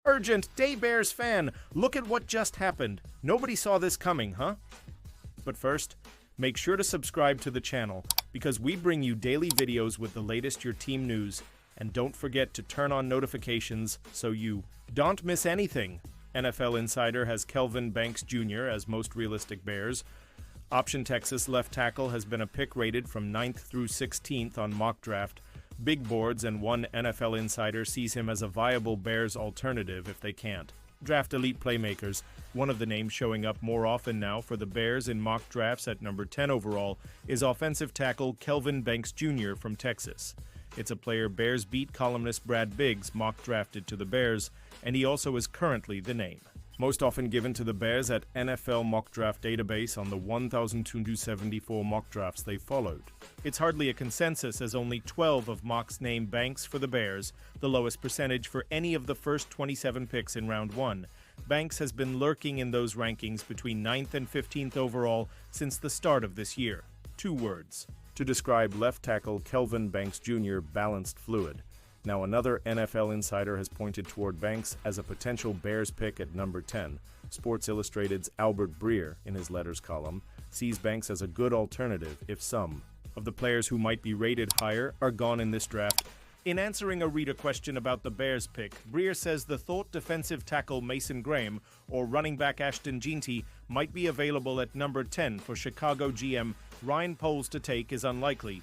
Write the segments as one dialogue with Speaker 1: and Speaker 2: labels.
Speaker 1: Urgent, Day Bears fan, look at what just happened. Nobody saw this coming, huh? But first, make sure to subscribe to the channel because we bring you daily videos with the latest your team news. And don't forget to turn on notifications so you don't miss anything. NFL Insider has Kelvin Banks Jr. as most realistic Bears. Option Texas left tackle has been a pick rated from 9th through 16th on mock draft. Big boards and one NFL Insider sees him as a viable Bears alternative if they can't draft elite playmakers. One of the names showing up more often now for the Bears in mock drafts at number 10 overall is offensive tackle Kelvin Banks Jr. from Texas. It's a player Bears beat columnist Brad Biggs mock drafted to the Bears, and he also is currently the name. Most often given to the Bears at NFL Mock Draft Database on the 1,274 mock drafts they followed. It's hardly a consensus as only 12 of mocks name Banks for the Bears, the lowest percentage for any of the first 27 picks in round 1. Banks has been lurking in those rankings between 9th and 15th overall since the start of this year. 2 words to describe left tackle Kelvin Banks Jr. balanced fluid. Now another NFL Insider has pointed toward Banks as a potential Bears pick at number 10. Sports Illustrated's Albert Breer, in his letters column, sees Banks as a good alternative if some of the players who might be rated higher are gone in this draft. In answering a reader question about the Bears pick, Breer says the thought defensive tackle Mason Graham or running back Ashton Jeanty might be available at number 10 for Chicago GM Ryan Poles to take is unlikely.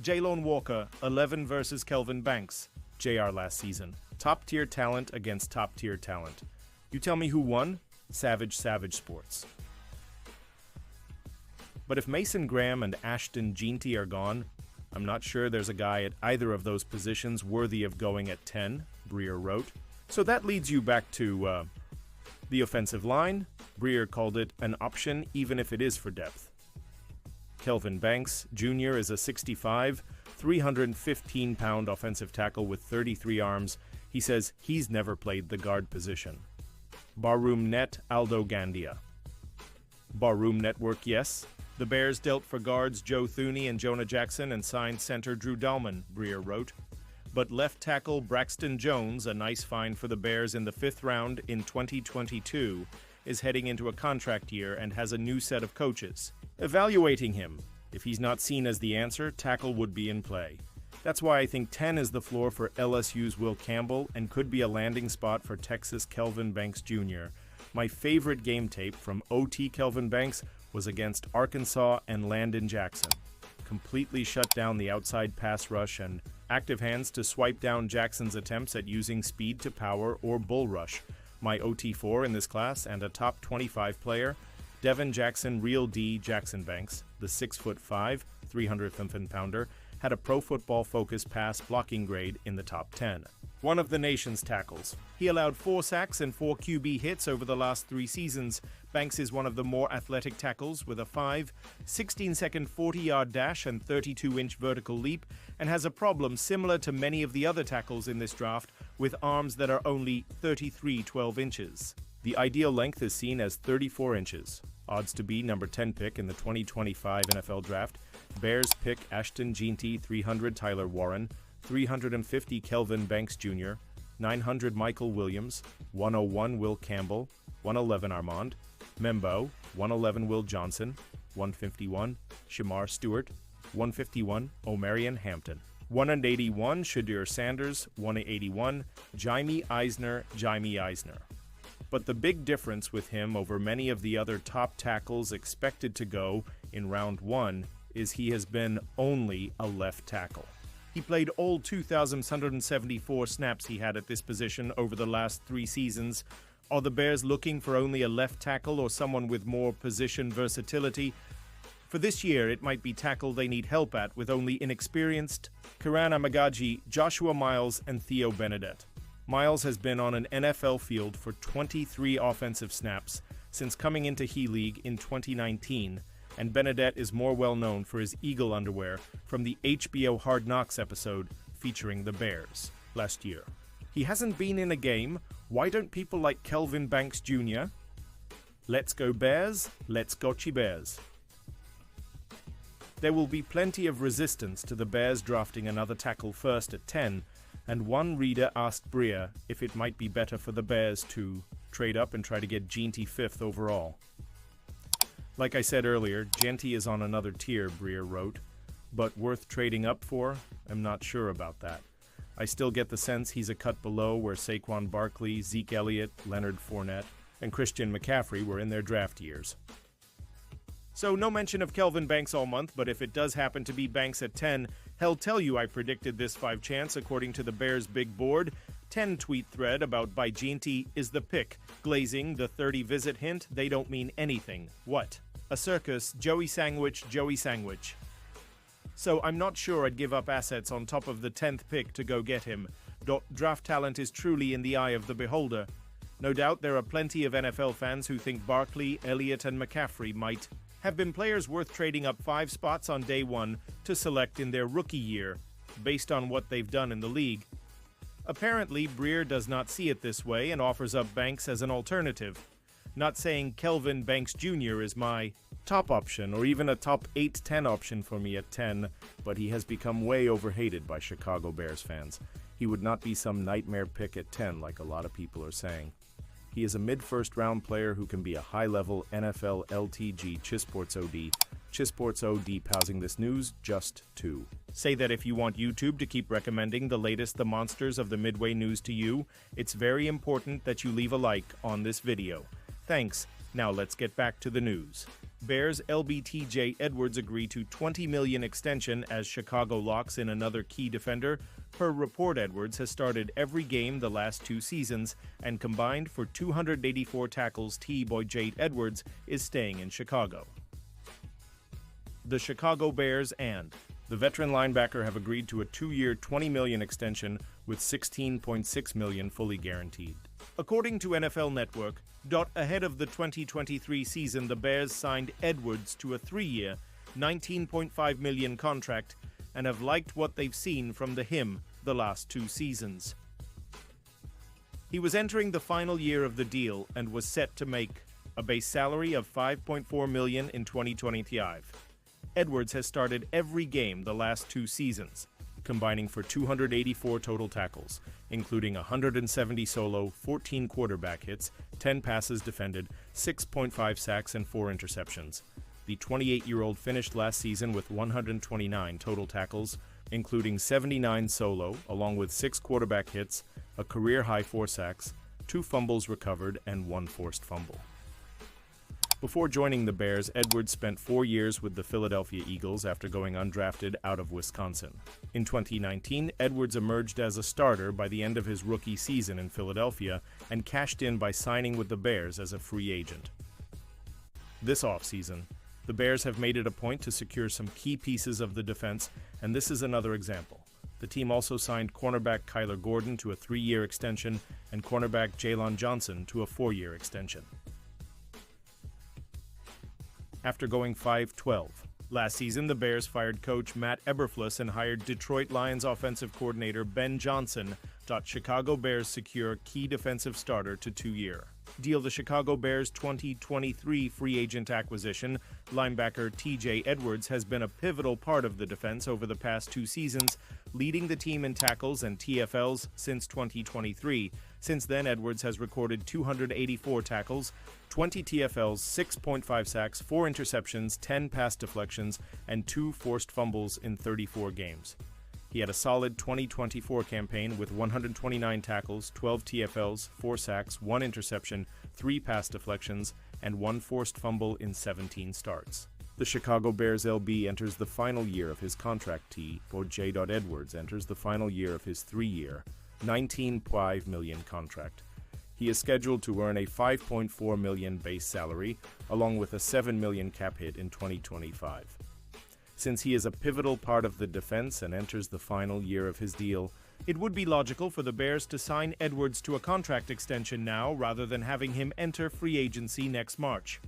Speaker 1: Jalen Walker, 11 versus Kelvin Banks. JR last season. Top-tier talent against top-tier talent. You tell me who won? Savage Sports. But if Mason Graham and Ashton Jeanty are gone, I'm not sure there's a guy at either of those positions worthy of going at 10, Breer wrote. So that leads you back to the offensive line. Breer called it an option even if it is for depth. Kelvin Banks Jr. is a 6'5", 315-pound offensive tackle with 33 arms. He says he's never played the guard position. Barroom Net Aldo Gandia. Barroom Network, yes. The Bears dealt for guards Joe Thuney and Jonah Jackson and signed center Drew Dahlman, Breer wrote. But left tackle Braxton Jones, a nice find for the Bears in the 5th round in 2022, is heading into a contract year and has a new set of coaches evaluating him. If he's not seen as the answer, tackle would be in play. That's why I think 10 is the floor for LSU's Will Campbell and could be a landing spot for Texas Kelvin Banks Jr. My favorite game tape from OT Kelvin Banks was against Arkansas and Landon Jackson. Completely shut down the outside pass rush and active hands to swipe down Jackson's attempts at using speed to power or bull rush. My OT4 in this class and a top 25 player, Devin Jackson Real D Jackson Banks, the 6'5", 300-pounder, had a Pro Football Focus pass blocking grade in the top 10. One of the nation's tackles. He allowed 4 sacks and 4 QB hits over the last 3 seasons. Banks is one of the more athletic tackles with a 16-second 40-yard dash and 32-inch vertical leap, and has a problem similar to many of the other tackles in this draft with arms that are only 12 inches. The ideal length is seen as 34 inches. Odds to be number 10 pick in the 2025 NFL Draft. Bears pick Ashton Jeanty, 300 Tyler Warren, 350 Kelvin Banks Jr., 900 Michael Williams, 101 Will Campbell, 111 Armand, Membo, 111 Will Johnson, 151 Shamar Stewart, 151 Omarion Hampton, 181 Shadur Sanders, 181 Jaime Eisner. But the big difference with him over many of the other top tackles expected to go in round 1 is he has been only a left tackle. He played all 2,174 snaps he had at this position over the last 3 seasons. Are the Bears looking for only a left tackle or someone with more position versatility? For this year, it might be tackle they need help at with only inexperienced Karan Amagaji, Joshua Miles, and Theo Benedette. Miles has been on an NFL field for 23 offensive snaps since coming into He League in 2019, and Benedette is more well known for his Eagle underwear from the HBO Hard Knocks episode featuring the Bears last year. He hasn't been in a game. Why don't people like Kelvin Banks Jr.? Let's go Bears, let's gotchi Bears. There will be plenty of resistance to the Bears drafting another tackle first at 10, And one reader asked Breer if it might be better for the Bears to trade up and try to get Jeanty 5th overall. Like I said earlier, Jeanty is on another tier, Breer wrote, but worth trading up for? I'm not sure about that. I still get the sense he's a cut below where Saquon Barkley, Zeke Elliott, Leonard Fournette, and Christian McCaffrey were in their draft years. So no mention of Kelvin Banks all month, but if it does happen to be Banks at 10, he'll tell you I predicted this 5 chance according to the Bears' big board. 10-tweet thread about by Jeanty is the pick. Glazing, the 30 visit hint, they don't mean anything. What? A circus, Joey Sandwich, Joey Sandwich. So I'm not sure I'd give up assets on top of the 10th pick to go get him. Draft talent is truly in the eye of the beholder. No doubt there are plenty of NFL fans who think Barkley, Elliott, and McCaffrey might have been players worth trading up 5 spots on day 1 to select in their rookie year, based on what they've done in the league. Apparently, Breer does not see it this way and offers up Banks as an alternative. Not saying Kelvin Banks Jr. is my top option or even a top 8-10 option for me at 10, but he has become way overhated by Chicago Bears fans. He would not be some nightmare pick at 10 like a lot of people are saying. He is a mid-first round player who can be a high-level NFL LTG Chisports OD. Chisports OD pausing this news just to say that if you want YouTube to keep recommending the latest the monsters of the Midway news to you, it's very important that you leave a like on this video. Thanks. Now let's get back to the news. Bears LBTJ Edwards agree to $20 million extension as Chicago locks in another key defender. Per report, Edwards has started every game the last 2 seasons and combined for 284 tackles. T-Boy Jade Edwards is staying in Chicago. The Chicago Bears and the veteran linebacker have agreed to a 2-year $20 million extension with $16.6 million fully guaranteed. According to NFL Network, ahead of the 2023 season, the Bears signed Edwards to a 3-year, $19.5 million contract and have liked what they've seen from him the last 2 seasons. He was entering the final year of the deal and was set to make a base salary of $5.4 million in 2025. Edwards has started every game the last 2 seasons, combining for 284 total tackles, including 170 solo, 14 quarterback hits, 10 passes defended, 6.5 sacks, and 4 interceptions. The 28-year-old finished last season with 129 total tackles, including 79 solo, along with 6 quarterback hits, a career-high 4 sacks, 2 fumbles recovered, and 1 forced fumble. Before joining the Bears, Edwards spent 4 years with the Philadelphia Eagles after going undrafted out of Wisconsin. In 2019, Edwards emerged as a starter by the end of his rookie season in Philadelphia and cashed in by signing with the Bears as a free agent. This offseason, the Bears have made it a point to secure some key pieces of the defense, and this is another example. The team also signed cornerback Kyler Gordon to a 3-year extension and cornerback Jalen Johnson to a 4-year extension. After going 5-12. Last season, the Bears fired coach Matt Eberflus and hired Detroit Lions offensive coordinator Ben Johnson. Chicago Bears secure key defensive starter to 2-year deal. The Chicago Bears 2023 free agent acquisition, linebacker TJ Edwards, has been a pivotal part of the defense over the past 2 seasons, leading the team in tackles and TFLs since 2023. Since then, Edwards has recorded 284 tackles, 20 TFLs, 6.5 sacks, 4 interceptions, 10 pass deflections, and 2 forced fumbles in 34 games. He had a solid 2024 campaign with 129 tackles, 12 TFLs, 4 sacks, 1 interception, 3 pass deflections, and 1 forced fumble in 17 starts. The Chicago Bears LB enters the final year of his contract. For J. Edwards enters the final year of his 3-year, $19.5 million contract. He is scheduled to earn a $5.4 million base salary, along with a $7 million cap hit in 2025. Since he is a pivotal part of the defense and enters the final year of his deal, it would be logical for the Bears to sign Edwards to a contract extension now rather than having him enter free agency next March.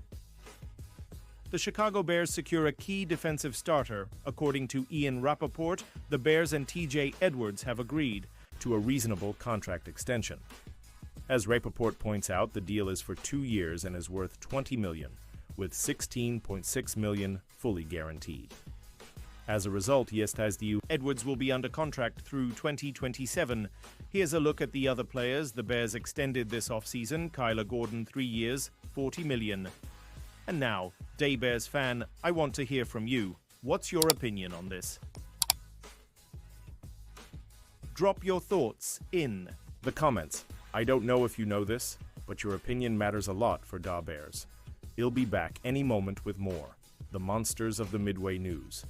Speaker 1: The Chicago Bears secure a key defensive starter. According to Ian Rappaport, the Bears and TJ Edwards have agreed to a reasonable contract extension. As Rappaport points out, the deal is for 2 years and is worth $20 million, with $16.6 million fully guaranteed. As a result, Edwards will be under contract through 2027. Here's a look at the other players the Bears extended this offseason. Kyler Gordon, 3 years, $40 million. And now, Day Bears fan, I want to hear from you. What's your opinion on this? Drop your thoughts in the comments. I don't know if you know this, but your opinion matters a lot for Da Bears. He'll be back any moment with more. The Monsters of the Midway News.